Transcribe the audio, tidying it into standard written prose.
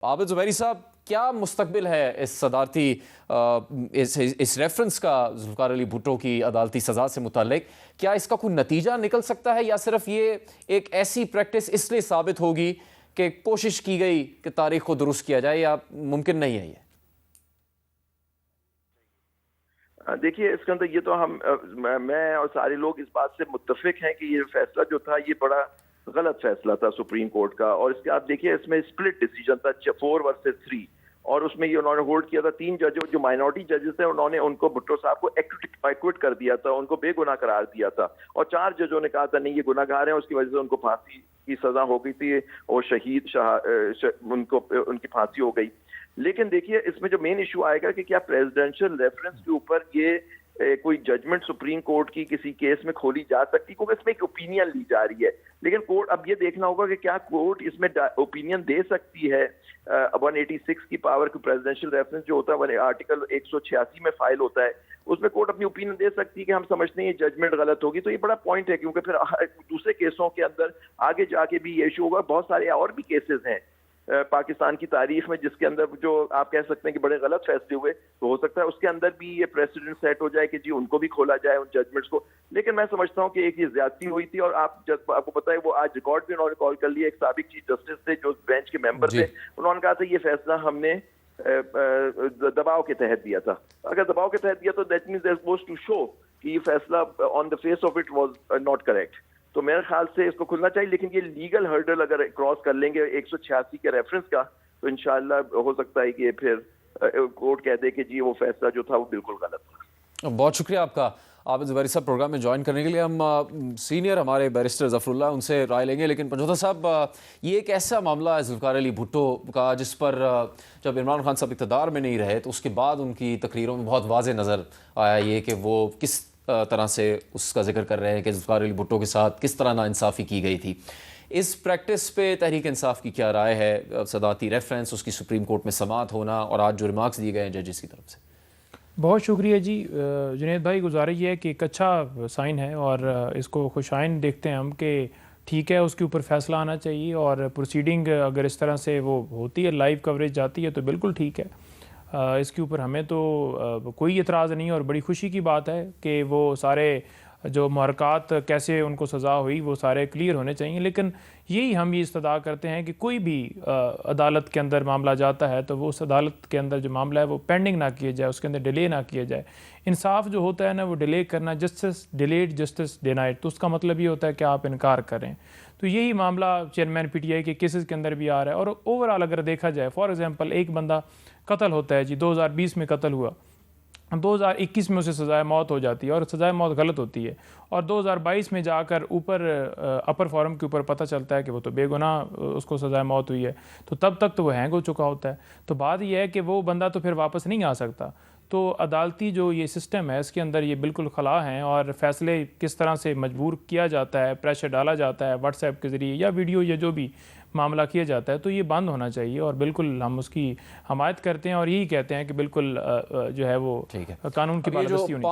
आबिद ज़ुबैरी साहब, क्या मुस्तकबिल है इस सदारती इस रेफरेंस का जुल्फ़िकार अली भुट्टो की अदालती सज़ा से मुतल्लिक? क्या इसका कोई नतीजा निकल सकता है या सिर्फ ये एक ऐसी प्रैक्टिस इसलिए साबित होगी कि कोशिश की गई कि तारीख को दुरुस्त किया जाए, या मुमकिन नहीं है ये? देखिए, इसके अंदर ये तो मैं और सारे लोग इस बात से मुत्तफिक हैं कि ये फैसला जो था ये बड़ा गलत फैसला था सुप्रीम कोर्ट का। और इसके आप देखिए, इसमें स्प्लिट डिसीजन था 4 वर्सेस 3, और उसमें ये उन्होंने होल्ड किया था 3 जजों जो माइनॉरिटी जजेस थे, उन्होंने उनको भुट्टो साहब को एक्विट कर दिया था, उनको बेगुनाह करार दिया था। और 4 जजों ने कहा था नहीं ये गुनाहगार हैं, उसकी वजह से उनको फांसी की सजा हो गई थी और उनकी फांसी हो गई। लेकिन देखिए, इसमें जो मेन इशू आएगा कि क्या प्रेसिडेंशियल रेफरेंस के ऊपर ये कोई जजमेंट सुप्रीम कोर्ट की किसी केस में खोली जा सकती, क्योंकि इसमें एक ओपिनियन ली जा रही है। लेकिन कोर्ट अब ये देखना होगा कि क्या कोर्ट इसमें ओपिनियन दे सकती है। 186 की पावर की प्रेसिडेंशियल रेफरेंस जो होता है आर्टिकल 186 में फाइल होता है, उसमें कोर्ट अपनी ओपिनियन दे सकती है कि हम समझते हैं ये जजमेंट गलत होगी। तो ये बड़ा पॉइंट है, क्योंकि फिर दूसरे केसों के अंदर आगे जाके भी ये इशू होगा। बहुत सारे और भी केसेस हैं पाकिस्तान की तारीख में जिसके अंदर जो आप कह सकते हैं कि बड़े गलत फैसले हुए, तो हो सकता है उसके अंदर भी ये प्रेसिडेंट सेट हो जाए कि जी उनको भी खोला जाए उन जजमेंट्स को। लेकिन मैं समझता हूँ कि एक ये ज्यादती हुई थी, और आपको पता है वो आज रिकॉर्ड भी उन्होंने कॉल कर लिया। एक साबिक चीफ जस्टिस थे जो बेंच के मेंबर थे, उन्होंने कहा था ये फैसला हमने दबाव के तहत दिया था। अगर दबाव के तहत दिया तो that means they are supposed to show कि ये फैसला on the face of it was not correct. तो मेरे ख्याल से इसको खुलना चाहिए। लेकिन ये लीगल हर्डल अगर क्रॉस कर लेंगे 186 के रेफरेंस का, तो इंशाल्लाह हो सकता है कि फिर कोर्ट कह दे कि जी वो फैसला जो था वो बिल्कुल गलत था। बहुत शुक्रिया आपका आबिद ज़ुबैरी साहब प्रोग्राम में ज्वाइन करने के लिए। हम सीनियर हमारे बैरिस्टर ज़फ़रुल्लाह उनसे राय लेंगे। लेकिन पंजोता साहब, ये एक ऐसा मामला है ज़ुल्फ़िकार अली भुट्टो का जिस पर जब इमरान खान साहब इक़्तिदार में नहीं रहे तो उसके बाद उनकी तकरीरों में बहुत वाज़े नज़र आया ये कि वो किस तरह से उसका जिक्र कर रहे हैं कि ज़ुल्फ़िकार अली भुट्टो के साथ किस तरह नाइंसाफ़ी की गई थी। इस प्रैक्टिस पे तहरीक इंसाफ की क्या राय है? सदाती रेफरेंस, उसकी सुप्रीम कोर्ट में समाअत होना और आज जो रिमार्क्स दिए गए हैं जजेस की तरफ से। बहुत शुक्रिया जी। जुनैद भाई, गुजारिश ये है कि एक अच्छा साइन है और इसको खुशाइन देखते हैं हम कि ठीक है, उसके ऊपर फैसला आना चाहिए। और प्रोसीडिंग अगर इस तरह से वो होती है, लाइव कवरेज जाती है, तो बिल्कुल ठीक है। इसके ऊपर हमें तो कोई एतराज़ नहीं है और बड़ी खुशी की बात है कि वो सारे जो मुहरक़ात कैसे उनको सज़ा हुई वो सारे क्लियर होने चाहिए। लेकिन यही हम ये इस्तदा करते हैं कि कोई भी अदालत के अंदर मामला जाता है तो वो उस अदालत के अंदर जो मामला है वो पेंडिंग ना किया जाए, उसके अंदर डिले ना किया जाए। इंसाफ जो होता है ना, वो डिले करना, जस्टिस डिलेड जस्टिस डिनाइड, तो उसका मतलब ये होता है कि आप इनकार करें। तो यही मामला चेयरमैन PTI के केसेस के अंदर भी आ रहा है। और ओवरऑल अगर देखा जाए, फॉर एग्ज़ाम्पल एक बंदा कत्ल होता है जी, 2020 में कत्ल हुआ, 2021 में उसे सज़ाए मौत हो जाती है और सज़ाए मौत गलत होती है, और 2022 में जाकर ऊपर अपर फोरम के ऊपर पता चलता है कि वो तो बेगुनाह उसको सज़ाए मौत हुई है। तो तब तक तो वो हैंग हो चुका होता है। तो बात यह है कि वो बंदा तो फिर वापस नहीं आ सकता। तो अदालती जो ये सिस्टम है इसके अंदर ये बिल्कुल खला हैं, और फैसले किस तरह से मजबूर किया जाता है, प्रेशर डाला जाता है व्हाट्सएप के ज़रिए या वीडियो या जो भी मामला किया जाता है, तो ये बंद होना चाहिए। और बिल्कुल हम उसकी हमायत करते हैं और यही कहते हैं कि बिल्कुल जो है वो कानून की पाबंदी होनी चाहिए।